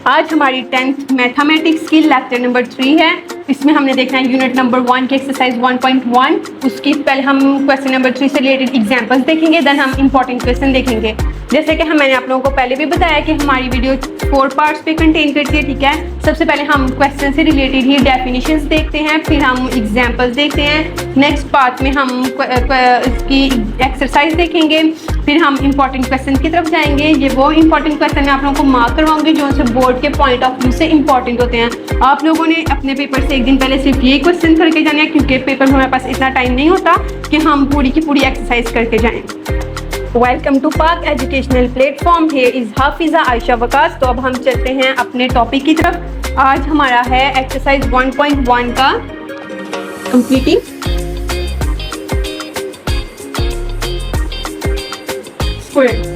आज हमारी 10th mathematics की लेक्चर नंबर 3 है। इसमें हमने देखना है यूनिट नंबर 1 की एक्सरसाइज 1.1। उसकी पहले हम क्वेश्चन नंबर 3 से रिलेटेड एग्जांपल्स देखेंगे, देन हम इंपॉर्टेंट क्वेश्चन देखेंगे। जैसे कि मैंने आप लोगों को पहले भी बताया कि हमारी वीडियो 4 पार्ट्स पे कंटेन करती है, ठीक है। सबसे पहले हम क्वेश्चन से रिलेटेड ही डेफिनेशंस देखते हैं, फिर हम एग्जाम्पल्स देखते हैं। नेक्स्ट पार्ट में हम इसकी एक्सरसाइज देखेंगे, फिर हम इंपॉर्टेंट क्वेश्चन की तरफ जाएंगे। ये वो इंपॉर्टेंट क्वेश्चन मैं आप लोगों को मार्क करवाऊंगी जो उनसे बोर्ड के पॉइंट ऑफ व्यू से इंपॉर्टेंट होते हैं। आप लोगों ने अपने पेपर से एक दिन पहले सिर्फ ये क्वेश्चन करके जाना है, क्योंकि पेपर में हमारे पास इतना टाइम नहीं होता कि हम पूरी की पूरी एक्सरसाइज करके जाएं। वेलकम टू पाक educational platform, here is Hafiza Ayesha Waqas. तो अब हम चलते हैं अपने टॉपिक की तरफ। आज हमारा है एक्सरसाइज 1.1 का कंप्लीटिंग स्क्वायर।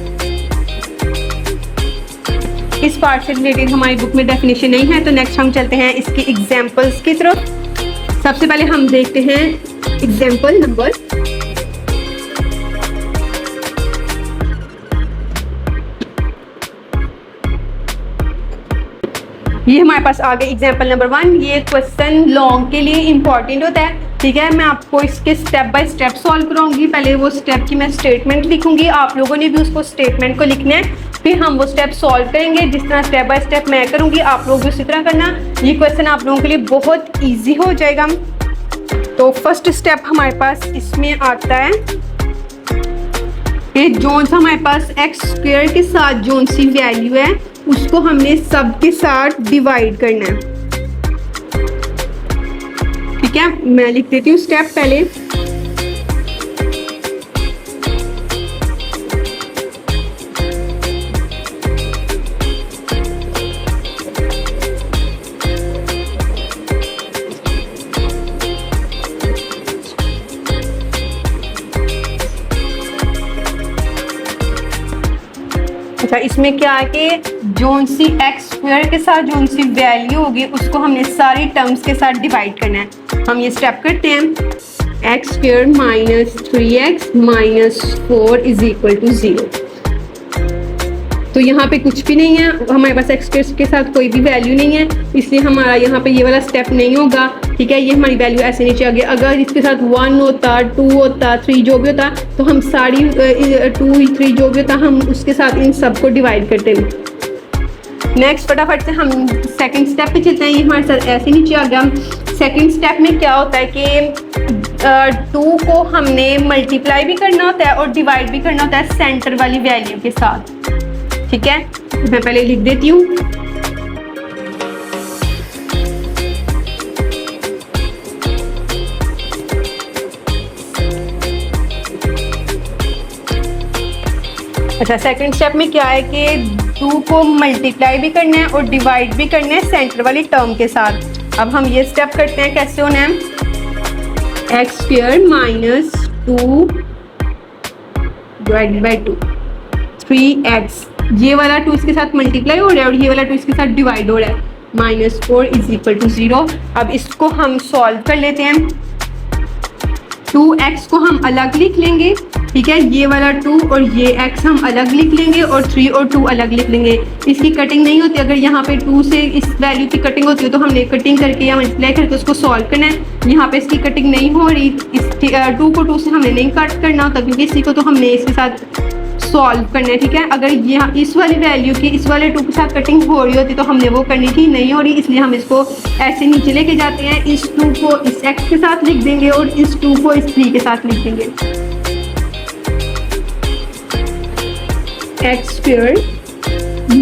इस पार्ट से रिलेटेड हमारी बुक में डेफिनेशन नहीं है, तो नेक्स्ट हम चलते हैं इसकी एग्जाम्पल्स की तरफ। सबसे पहले हम देखते हैं एग्जाम्पल नंबर ये हमारे पास आ गए एग्जाम्पल नंबर 1। ये क्वेश्चन लॉन्ग के लिए इंपॉर्टेंट होता है, ठीक है। मैं आपको इसके स्टेप बाय स्टेप सॉल्व कराऊंगी। पहले वो स्टेप की मैं स्टेटमेंट लिखूंगी, आप लोगों ने भी उसको स्टेटमेंट को लिखना है, फिर हम वो स्टेप सॉल्व करेंगे। जिस तरह स्टेप बाय स्टेप मैं करूंगी आप लोग भी उसी तरह करना। ये क्वेश्चन आप लोगों के लिए बहुत ईजी हो जाएगा। तो फर्स्ट स्टेप हमारे पास इसमें आता है कि जोन सा हमारे पास एक्स स्क्वायर के साथ जोन सी वैल्यू है उसको हमने सब के साथ डिवाइड करना है, ठीक है। मैं लिख देती हूँ स्टेप पहले। अच्छा, इसमें क्या है कि जोन सी एक्स स्क्वायर के साथ जोन सी वैल्यू होगी उसको हमने सारी टर्म्स के साथ डिवाइड करना है। हम ये स्टेप करते हैं। X square minus 3x minus 4 is equal to 0। तो यहाँ पे कुछ भी नहीं है, हमारे पास एक्स स्क्वायर के साथ कोई भी वैल्यू नहीं है, इसलिए हमारा यहाँ पे ये वाला स्टेप नहीं होगा, ठीक है। ये हमारी वैल्यू ऐसे नीचे आ गई। अगर इसके साथ 1 होता, 2 होता, 3 जो भी होता, तो हम सारी 2 3 जो भी होता हम उसके साथ इन सबको डिवाइड करते हैं। नेक्स्ट फटाफट से हम सेकंड स्टेप पे चलते हैं। ये हमारे साथ ऐसे नीचे आ गया। सेकंड स्टेप में क्या होता है कि 2 को हमने मल्टीप्लाई भी करना होता है और डिवाइड भी करना होता है सेंटर वाली वैल्यू के साथ, ठीक है। मैं पहले लिख देती हूँ। अच्छा, सेकंड स्टेप में क्या है कि 2 को मल्टीप्लाई भी करना है और डिवाइड भी करना है सेंटर वाली टर्म के साथ। अब हम ये स्टेप करते हैं, कैसे होना है। X square minus 2 divided by 2 3x, ये वाला 2 इसके साथ मल्टीप्लाई हो रहा है और ये वाला 2 इसके साथ डिवाइड हो रहा है। Minus 4 is equal to 0। अब इसको हम सॉल्व कर लेते हैं। 2x को हम अलग लिख लेंगे, ठीक है। ये वाला 2 और ये x हम अलग लिख लेंगे और 3 और 2 अलग लिख लेंगे। इसकी कटिंग नहीं होती। अगर यहाँ पे 2 से इस वैल्यू की कटिंग होती है तो हमने कटिंग करके या मल्टीप्लाई करके उसको सॉल्व करना है। यहाँ पे इसकी कटिंग नहीं हो रही, इस 2 को 2 से हमने नहीं कट करना होता, क्योंकि इसी को तो हमने इसके साथ सॉल्व करना है, ठीक है। अगर यहाँ इस वाली वैल्यू की इस वाले 2 के साथ कटिंग हो रही होती तो हमने वो करनी थी, नहीं हो रही, इसलिए हम इसको ऐसे नीचे लेके जाते हैं। इस 2 को इस x के साथ लिख देंगे और इस 2 को इस 3 के साथ लिख देंगे। एक्स स्क्वायर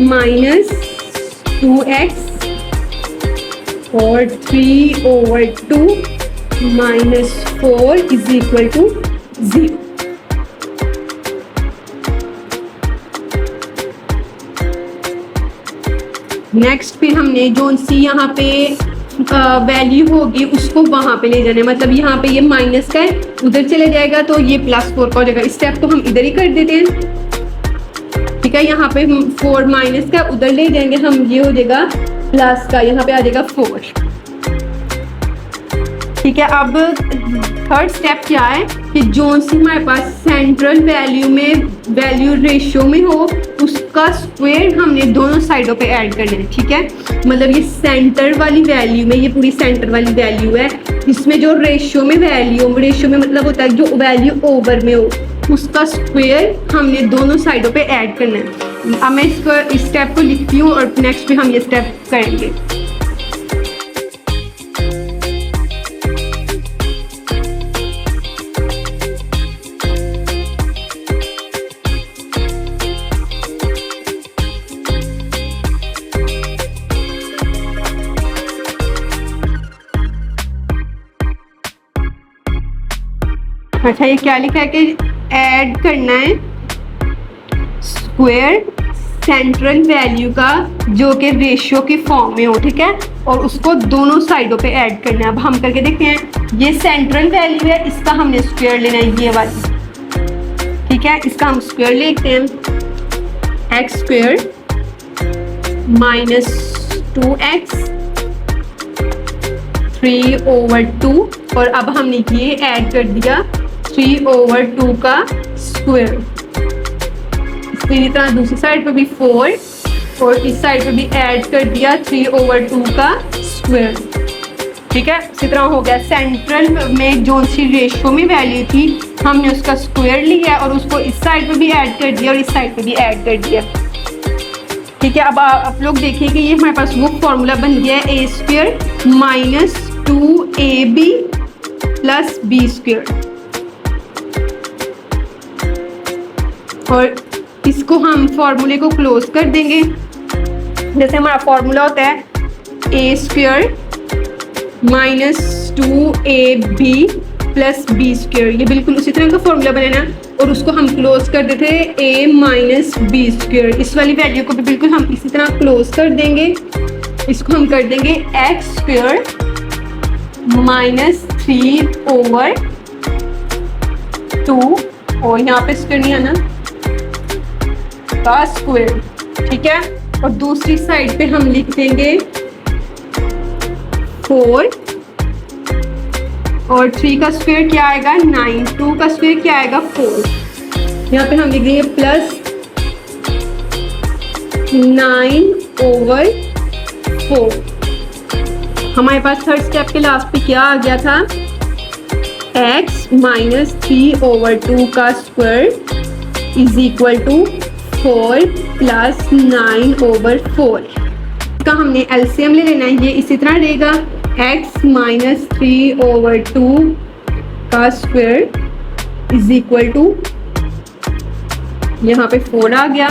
माइनस 2x और 3/2 minus 4 is equal to 0। Next फिर हमने जोन सी यहाँ पे वैल्यू होगी उसको वहाँ पे ले जाना है। मतलब यहाँ पे ये माइनस का है, उधर चले जाएगा तो ये +4 का हो जाएगा। इस स्टेप को हम इधर ही कर देते हैं, ठीक है। यहाँ पे 4 माइनस का उधर ले जाएंगे हम, ये हो जाएगा प्लस का, यहाँ पे आ जाएगा 4। ठीक है। अब थर्ड स्टेप क्या है कि जो सी हमारे पास सेंट्रल वैल्यू में वैल्यू रेशियो में हो उसका स्क्वायर हमने दोनों साइडों पे ऐड करना है। ठीक है, मतलब ये सेंटर वाली वैल्यू में, ये पूरी सेंटर वाली वैल्यू है, इसमें जो रेशियो में मतलब होता है जो वैल्यू ओवर में हो उसका स्क्वायर हमने दोनों साइडों पे ऐड करना है। अब मैं इस स्टेप को लिखती हूँ और नेक्स्ट पे हम ये स्टेप करेंगे। अच्छा, ये क्या लिखा है कि ऐड करना है स्क्वायर सेंट्रल वैल्यू का जो कि रेशियो की फॉर्म में हो। ठीक है, और उसको दोनों साइडों पे ऐड करना है। अब हम करके देखते हैं। ये सेंट्रल वैल्यू है, इसका हमने स्क्वायर लेना है, ये वाली। ठीक है, इसका हम स्क्वायर लेते हैं, एक्स स्क्वायर माइनस 2x 3/2 और अब हमने ये ऐड कर दिया 3/2 का स्क्वायर। इसी तरह दूसरी साइड पे भी 4 और इस साइड पे भी ऐड कर दिया 3/2 का स्क्वायर। ठीक है, इसी तरह हो गया। सेंट्रल में जो सी रेशियो में वैल्यू थी हमने उसका स्क्वायर लिया और उसको इस साइड पे भी ऐड कर दिया और इस साइड पे भी ऐड कर दिया। ठीक है, अब आप लोग देखिए कि ये हमारे पास वो फॉर्मूला बन गया है a square minus 2ab plus b square. और इसको हम फॉर्मूले को क्लोज कर देंगे। जैसे हमारा फॉर्मूला होता है a square minus 2ab plus b square, ये बिल्कुल उसी तरह का फॉर्मूला बनेना और उसको हम क्लोज कर देते हैं a माइनस बी स्क्वायर। इस वाली वैल्यू को भी बिल्कुल हम इसी तरह क्लोज कर देंगे। इसको हम कर देंगे एक्स स्क्वायर माइनस 3/2 और यहाँ पे स्क्वायर नहीं आना का स्क्वायर। ठीक है, और दूसरी साइड पे हम लिख देंगे 4 और 3 का स्क्वायर क्या आएगा 9, 2 का स्क्वायर क्या आएगा 4। यहाँ पे हम लिख देंगे प्लस 9/4। हमारे पास थर्ड स्टेप के लास्ट पे क्या आ गया था, x माइनस 3/2 का square is equal to 4 plus 9/4 का हमने एलसीएम ले लेना है। ये इसी तरह रहेगा x माइनस 3/2 का स्क्वायर इज इक्वल टू, यहाँ पे 4 आ गया,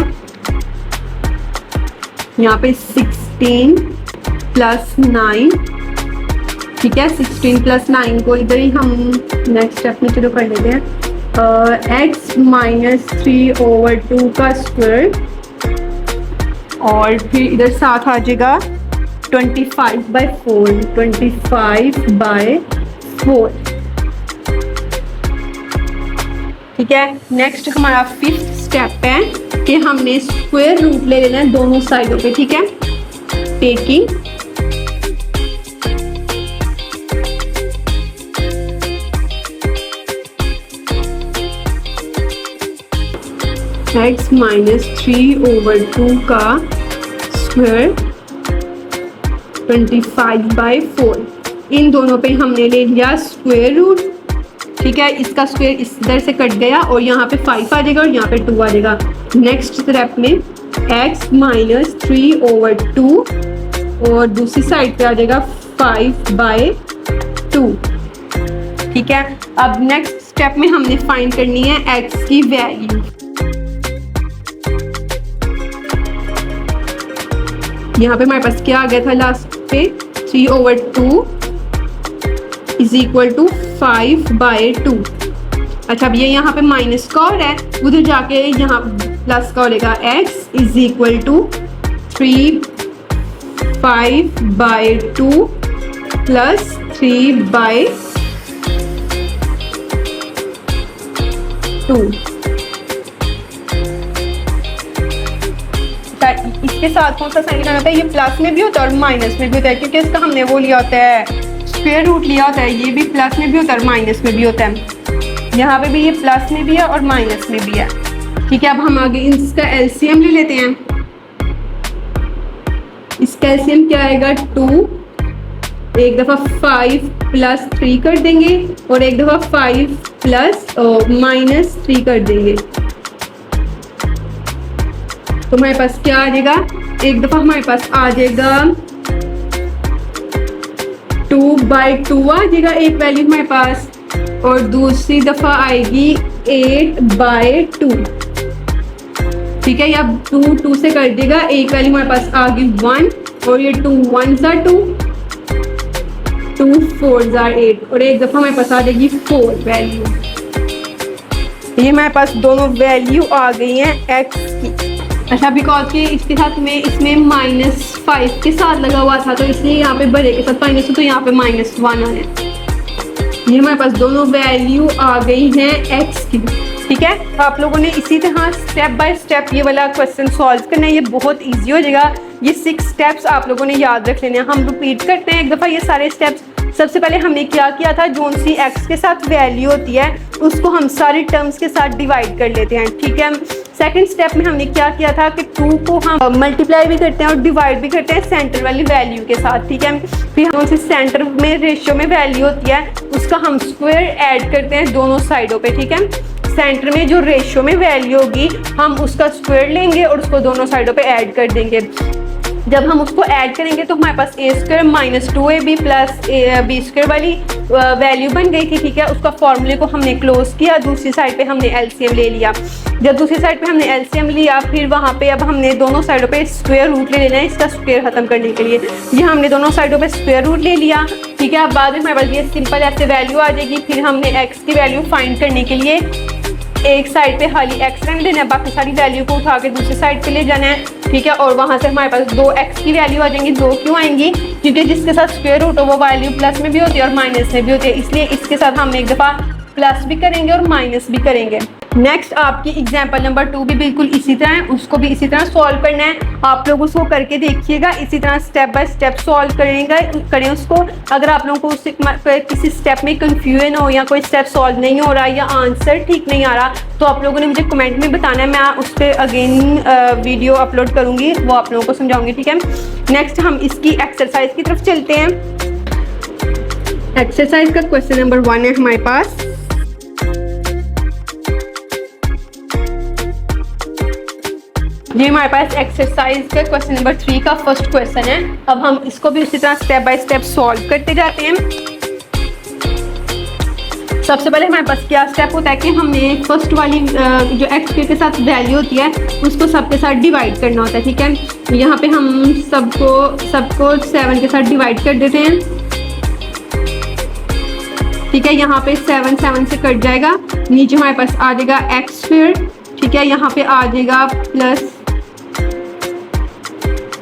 यहाँ पे 16 प्लस 9। ठीक है, 16 प्लस 9 को इधर ही हम नेक्स्ट स्टेप में चलो कर लेते हैं। x माइनस 3/2 का स्क्वायर और फिर इधर साथ आ जाएगा 25/4 25/4। ठीक है, नेक्स्ट हमारा फिफ्थ स्टेप है कि हमने स्क्वायर रूट ले लेना है दोनों साइडों पे। ठीक है, टेकिंग x माइनस 3/2 का स्क्वायर 25/4, इन दोनों पे हमने ले लिया स्क्वायर रूट। ठीक है, इसका स्क्वायर इधर से कट गया और यहाँ पे 5 आ जाएगा और यहाँ पे 2 आ जाएगा। नेक्स्ट स्टेप में x माइनस 3/2 और दूसरी साइड पे आ जाएगा 5/2। ठीक है, अब नेक्स्ट स्टेप में हमने फाइंड करनी है x की वैल्यू। यहाँ पे हमारे पास क्या आ गया था लास्ट पे 3/2 इज इक्वल टू 5/2। अच्छा, अब ये यहाँ पे माइनस का और है, उधर जाके यहाँ प्लस का हो जाएगा x is equal to 3/5/2 plus 3/2। इसके साथ कौन सा साइन लगाना होता है, ये प्लस में भी होता है और माइनस में भी होता है, क्योंकि इसका हमने वो लिया होता है स्क्वायर रूट लिया होता है, ये भी प्लस में भी होता है और माइनस में भी होता है। यहाँ पे भी ये प्लस में भी है और माइनस में भी है। ठीक है, अब हम आगे इसका एलसीएम ले लेते हैं। इसका एलसीएम क्या आएगा 2, एक दफ़ा 5 प्लस 3 कर देंगे और एक दफ़ा 5 प्लस माइनस 3 कर देंगे, तो हमारे पास क्या आ जाएगा, एक दफ़ा हमारे पास आ जाएगा 2/2 आ जाएगा एक वैल्यू हमारे पास, और दूसरी दफ़ा आएगी 8/2। ठीक है, या 2 से कर देगा, एक वैल्यू हमारे पास आ गई 1 और ये 2 1s are 2, 2 4s are 8 और एक दफ़ा हमारे पास आ जाएगी 4 वैल्यू। ये हमारे पास दोनों वैल्यू आ गई हैं x की। अच्छा, बिकॉज कि इसके साथ में इसमें -5 के साथ लगा हुआ था, तो इसलिए यहाँ पे बड़े के साथ माइनस, तो यहाँ पे -1 आ है। ये हमारे पास दोनों वैल्यू आ गई हैं x की। ठीक है, तो आप लोगों ने इसी तरह स्टेप बाय स्टेप ये वाला क्वेश्चन सॉल्व करना है। ये बहुत इजी हो जाएगा। ये 6 स्टेप्स आप लोगों ने याद रख लेने हैं। हम रिपीट करते हैं एक दफ़ा ये सारे स्टेप्स। सबसे पहले हमने क्या किया था, जोन सी एक्स के साथ वैल्यू होती है उसको हम सारी टर्म्स के साथ डिवाइड कर लेते हैं। ठीक है, सेकंड स्टेप में हमने क्या किया था कि 2 को हम मल्टीप्लाई भी करते हैं और डिवाइड भी करते हैं सेंटर वाली वैल्यू के साथ। ठीक है, फिर हम उसे सेंटर में रेशियो में वैल्यू होती है उसका हम स्क्वायर ऐड करते हैं दोनों साइडों पे। ठीक है, सेंटर में जो रेशियो में वैल्यू होगी हम उसका स्क्वायर लेंगे और उसको दोनों साइडों पे ऐड कर देंगे। जब हम उसको ऐड करेंगे तो हमारे पास a square minus 2ab plus b square वाली वैल्यू बन गई थी। ठीक है, उसका फॉर्मूले को हमने क्लोज किया, दूसरी साइड पे हमने एलसीएम ले लिया। जब दूसरी साइड पे हमने एलसीएम लिया, फिर वहाँ पे अब हमने दोनों साइडों पे स्क्वायर रूट ले लेना है इसका स्क्वायर खत्म करने के लिए। ये हमने दोनों साइडों पे स्क्वायर रूट ले लिया। ठीक है, अब बाद में हमारे पास ये सिंपल ऐसे वैल्यू आ जाएगी। फिर हमने x की वैल्यू फाइंड करने के लिए एक साइड पे खाली x रहने देना है, बाकी सारी वैल्यू को उठा के दूसरी साइड पे ले जाना है। ठीक है, और वहाँ से हमारे पास 2x की वैल्यू आ जाएंगी। 2 क्यों आएंगी, क्योंकि जिसके साथ स्क्वायर रूट हो वो वैल्यू प्लस में भी होती है और माइनस में भी होती है, इसलिए इसके साथ हम एक दफ़ा प्लस भी करेंगे और माइनस भी करेंगे। नेक्स्ट आपकी एग्जाम्पल नंबर 2 भी बिल्कुल इसी तरह है, उसको भी इसी तरह सॉल्व करना है। आप लोग उसको करके देखिएगा, इसी तरह स्टेप बाय स्टेप सॉल्व करें उसको। अगर आप लोगों को किसी स्टेप में कंफ्यूजन हो या कोई स्टेप सॉल्व नहीं हो रहा या आंसर ठीक नहीं आ रहा, तो आप लोगों ने मुझे कमेंट में बताना है, मैं उस पर अगेन वीडियो अपलोड करूँगी, वो आप लोगों को समझाऊंगी। ठीक है, नेक्स्ट हम इसकी एक्सरसाइज की तरफ चलते हैं। एक्सरसाइज का क्वेश्चन नंबर 1 है हमारे पास। ये हमारे पास एक्सरसाइज का क्वेश्चन नंबर 3 का फर्स्ट क्वेश्चन है। अब हम इसको भी उसी तरह स्टेप बाय स्टेप सॉल्व करते जाते हैं। सबसे पहले हमारे पास क्या स्टेप होता है कि हमने फर्स्ट वाली जो एक्स के साथ वैल्यू होती है उसको सबके साथ डिवाइड करना होता है। ठीक है, यहाँ पे हम सबको 7 के साथ डिवाइड कर देते हैं। ठीक है, यहाँ पे 7 से कट जाएगा, नीचे हमारे पास आ जाएगा एक्स स्क्वायर। ठीक है, यहाँ पे आ जाएगा प्लस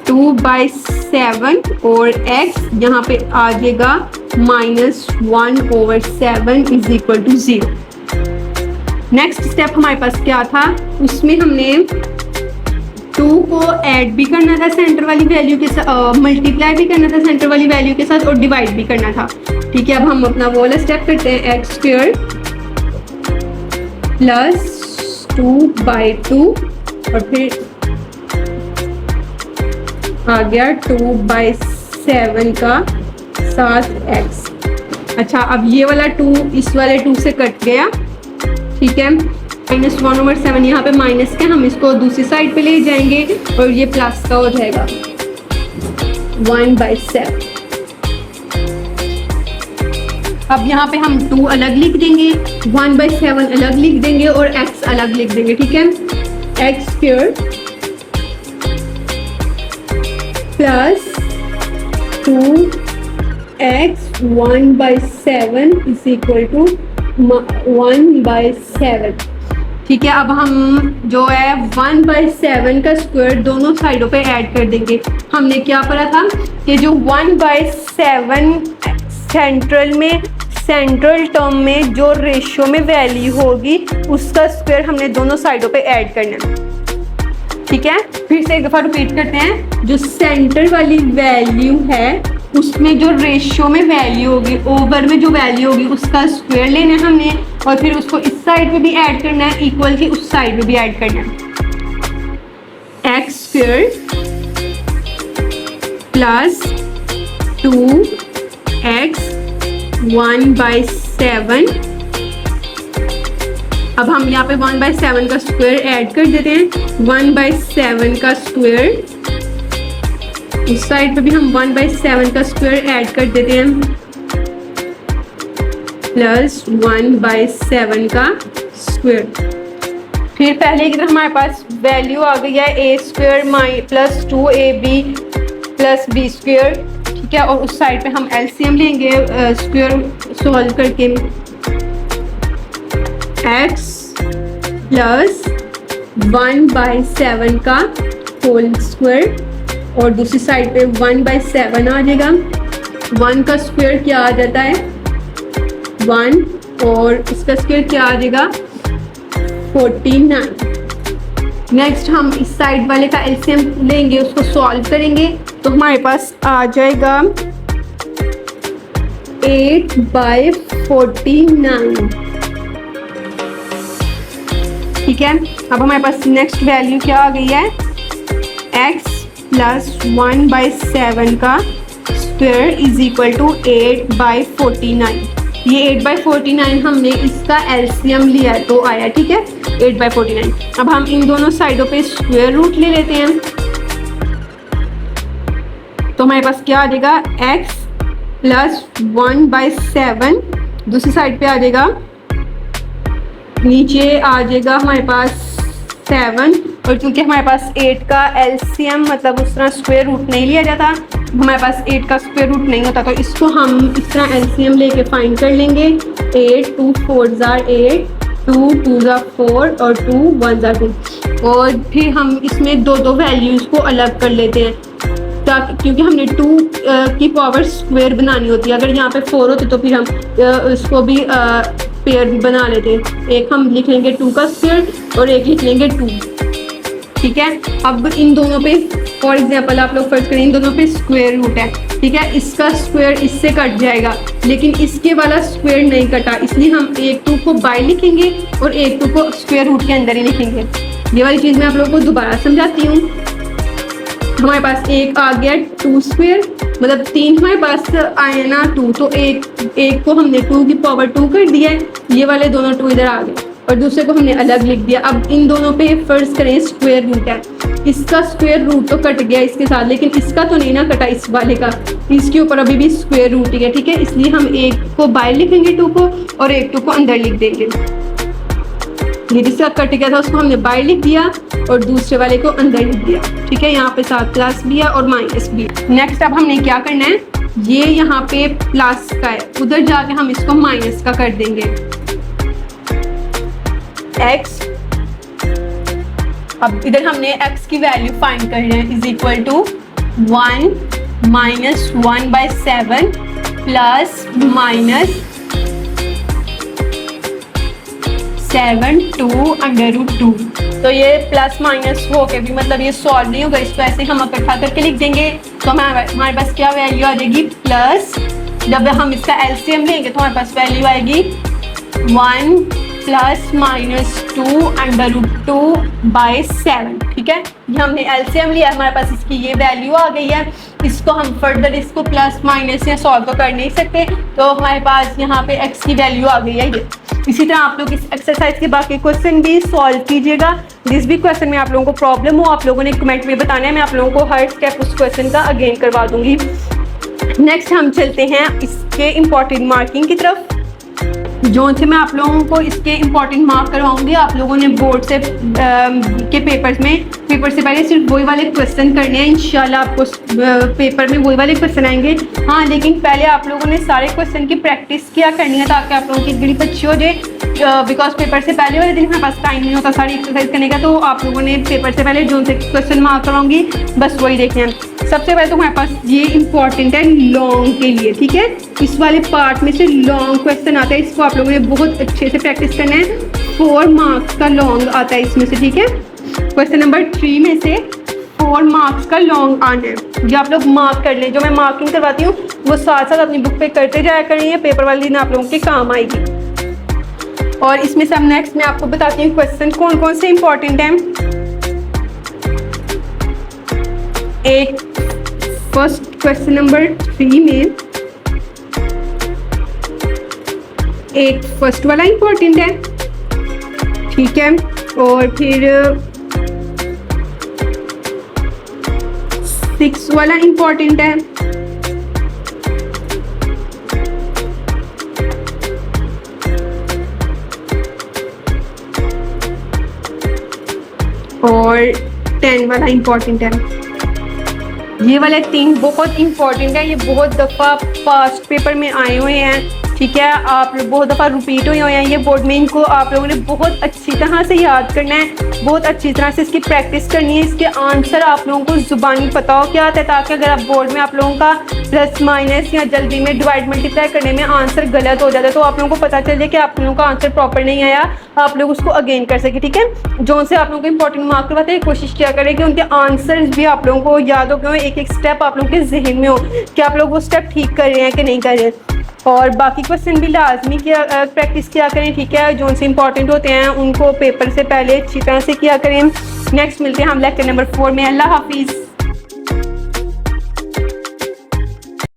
2/7 और x यहाँ पे आ जाएगा -1/7 is equal to 0। Next step हमारे पास क्या था, उसमें हमने 2 को ऐड भी करना था सेंटर वाली वैल्यू के साथ, मल्टीप्लाई भी करना था सेंटर वाली वैल्यू के साथ और डिवाइड भी करना था। ठीक है, अब हम अपना वो वाला स्टेप करते हैं, एक्स स्क्वायर प्लस 2/2 और फिर आ गया 2/7 का 7x। अच्छा, अब ये वाला 2 इस वाले 2 से कट गया। ठीक है, -1/7 यहाँ पे माइनस के हम इसको दूसरी साइड पे ले जाएंगे और ये प्लस का हो जाएगा 1/7। अब यहाँ पे हम 2 अलग लिख देंगे, 1/7 अलग लिख देंगे और x अलग लिख देंगे। ठीक है, x square plus 2x 1/7 is equal to 1/7। ठीक है, अब हम जो है 1/7 का स्क्वायर दोनों साइडों पे ऐड कर देंगे। हमने क्या पढ़ा था कि जो 1/7 सेंट्रल टर्म में जो रेशियो में वैल्यू होगी उसका स्क्वायर हमने दोनों साइडों पे ऐड करना है। ठीक है, फिर से एक दफ़ा रिपीट करते हैं, जो सेंटर वाली वैल्यू है उसमें जो रेशियो में वैल्यू होगी, ओवर में जो वैल्यू होगी उसका स्क्वायर लेना है हमने, और फिर उसको इस साइड पे भी ऐड करना है, इक्वल की उस साइड पे भी ऐड करना है। X square plus 2x 1/7। अब हम यहाँ पे 1/7 का स्क्वायर ऐड कर देते हैं। 1/7 का स्क्वायर, इस साइड पे भी हम 1/7 का स्क्वायर ऐड कर देते हैं, प्लस 1/7 का स्क्वायर। फिर पहले की तरह हमारे पास वैल्यू आ गई है a square plus 2ab plus b square, ठीक है। और उस साइड पे हम एलसीएम लेंगे स्क्वायर सॉल्व करके, x प्लस 1/7 का होल स्क्वायर, और दूसरी साइड पे 1/7 आ जाएगा। 1 का स्क्वायर क्या आ जाता है 1, और इसका स्क्वायर क्या आ जाएगा 49। नेक्स्ट हम इस साइड वाले का एलसीएम लेंगे, उसको सॉल्व करेंगे, तो हमारे पास आ जाएगा 8/49, ठीक है। अब हमारे पास नेक्स्ट वैल्यू क्या आ गई है, x प्लस 1/7 का स्क्वायर इज इक्वल टू 8/49। ये 8/49 हमने इसका एलसीएम लिया है तो आया, ठीक है, 8/49। अब हम इन दोनों साइडों पे स्क्वायर रूट ले लेते हैं, तो हमारे पास क्या आ जाएगा x प्लस 1/7, दूसरी साइड पे आ जाएगा, नीचे आ जाएगा हमारे पास 7, और क्योंकि हमारे पास 8 का एलसीएम मतलब उस तरह स्क्वायर रूट नहीं लिया जाता, हमारे पास 8 का स्क्वायर रूट नहीं होता, तो इसको हम इस तरह एलसीएम लेके फाइंड कर लेंगे। 8 2 4 8, 2 2 4 और 2 1 2, और फिर हम इसमें दो वैल्यूज़ को अलग कर लेते हैं, ताकि क्योंकि हमने 2 की पावर स्क्वायर बनानी होती है। अगर यहाँ पे 4 होते तो फिर हम इसको भी पेयर बना लेते हैं। एक हम लिख लेंगे 2 का स्क्वायर और एक लिख लेंगे 2, ठीक है। अब इन दोनों पे फॉर एग्जांपल आप लोग फर्ज करें, इन दोनों पे स्क्वायर रूट है, ठीक है। इसका स्क्वायर इससे कट जाएगा, लेकिन इसके वाला स्क्वायर नहीं कटा, इसलिए हम एक 2 को बाय लिखेंगे और एक 2 को स्क्वायर रूट के अंदर ही लिखेंगे। ये वाली चीज़ मैं आप लोगों को दोबारा समझाती हूँ। हमारे पास एक आ गया 2 स्क्वायर, मतलब 3 हमारे पास आए ना 2, तो एक को हमने 2 की पावर 2 कर दिया है, ये वाले दोनों 2 इधर आ गए, और दूसरे को हमने अलग लिख दिया। अब इन दोनों पे फर्ज करें स्क्वायर रूट है, इसका स्क्वायर रूट तो कट गया इसके साथ, लेकिन इसका तो नहीं ना कटा, इस वाले का, इसके ऊपर अभी भी स्क्वायर रूट ही है, ठीक है। इसलिए हम एक को बाहर लिखेंगे 2 को, और एक 2 को अंदर लिख देंगे। ये जिसका कट गया था उसको हमने बाहर लिख दिया और दूसरे वाले को अंदर लिख दिया, ठीक है। यहाँ पे साथ प्लस भी है और माइनस भी है। नेक्स्ट अब हमने क्या करना है, ये यहाँ पे प्लस का है, उधर जाके हम इसको माइनस का कर देंगे। x, अब इधर हमने x की वैल्यू फाइंड करना है, is equal to 1 minus 1/7 plus minus 7 2 √2। तो ये प्लस माइनस हो के भी मतलब ये सॉल्व नहीं होगा, इसको ऐसे हम इकट्ठा करके लिख देंगे, तो हमारे पास क्या वैल्यू आ जाएगी, प्लस जब हम इसका एलसीएम लेंगे तो हमारे पास वैल्यू आएगी 1 प्लस माइनस 2 √2/7, ठीक है। ये हमने एलसीएम लिया, हमारे पास इसकी ये वैल्यू आ गई है। इसको हम फर्दर इसको प्लस माइनस या सॉल्व तो कर नहीं सकते, तो हमारे पास यहाँ पे x की वैल्यू आ गई है ये। इसी तरह आप लोग इस एक्सरसाइज के बाकी क्वेश्चन भी सॉल्व कीजिएगा। जिस भी क्वेश्चन में आप लोगों को प्रॉब्लम हो आप लोगों ने कमेंट में बताना है, मैं आप लोगों को हर स्टेप उस क्वेश्चन का अगेन करवा दूंगी। नेक्स्ट हम चलते हैं इसके इम्पॉर्टेंट मार्किंग की तरफ, जो से मैं आप लोगों को इसके इम्पॉर्टेंट मार्क करवाऊंगी। आप लोगों ने बोर्ड से के पेपर से पहले सिर्फ वही वाले क्वेश्चन करने हैं, इंशाल्लाह आपको पेपर में वही वाले क्वेश्चन आएंगे। हाँ, लेकिन पहले आप लोगों ने सारे क्वेश्चन की प्रैक्टिस किया करनी है, ताकि आप लोगों की ग्रिप अच्छी हो जाए। बिकॉज पेपर से पहले वाले दिन हमारे पास टाइम नहीं होता सारी एक्सरसाइज करने का, तो आप लोगों ने पेपर से पहले जो से क्वेश्चन मार्क करवाऊंगी बस वही देखना है। सबसे पहले तो हमारे पास ये इंपॉर्टेंट है लॉन्ग के लिए, ठीक है। इस वाले पार्ट में से लॉन्ग क्वेश्चन आता है, इसको आप लोगों ने बहुत अच्छे से प्रैक्टिस करना है। 4 मार्क्स का लॉन्ग आता है इसमें से, ठीक है। क्वेश्चन नंबर 3 में से 4 4 मार्क्स का लॉन्ग आना है। ये आप लोग मार्क कर लें, जो मैं मार्किंग करवाती हूँ वो साथ साथ अपनी बुक पे करते जाया करें, ये पेपर वाले दिन आप लोगों के काम आएगी। और इसमें से हम नेक्स्ट मैं आपको बताती हूँ क्वेश्चन कौन कौन से इंपॉर्टेंट हैं। एक फर्स्ट क्वेश्चन नंबर 3 में एक फर्स्ट वाला इंपॉर्टेंट है, ठीक है, और फिर 6 वाला इंपॉर्टेंट है, और 10 वाला इंपॉर्टेंट है। ये वाले 3 बहुत इंपॉर्टेंट है, ये बहुत दफ़ा पास्ट पेपर में आए हुए हैं, ठीक है, आप बहुत दफ़ा रिपीट हुए हैं ये बोर्ड में। इनको आप लोगों ने बहुत अच्छी तरह से याद करना है, बहुत अच्छी तरह से इसकी प्रैक्टिस करनी है। इसके आंसर आप लोगों को ज़ुबानी पता हो क्या आता है, ताकि अगर आप बोर्ड में आप लोगों का प्लस माइनस या जल्दी में डिवाइड मल्टीप्लाई करने में आंसर गलत हो जाता है तो आप लोगों को पता चल जाए कि आप लोगों का आंसर प्रॉपर नहीं आया, आप लोग उसको अगेन कर सके, ठीक है। जो से आप लोगों को इंपॉर्टेंट मार्क करवाते हैं कोशिश किया करें कि उनके आंसर भी आप लोगों को याद हो गए, एक एक स्टेप आप लोगों के जहन में हो कि आप लोग वो स्टेप ठीक कर रहे हैं कि नहीं कर रहे हैं। और बाकी क्वेश्चन भी लाजमी किया प्रैक्टिस किया करें, ठीक है, जो उनसे इंपॉर्टेंट होते हैं उनको पेपर से पहले अच्छी तरह से किया करें। नेक्स्ट मिलते हैं हम लेक्चर नंबर 4 में। अल्लाह हाफिज़।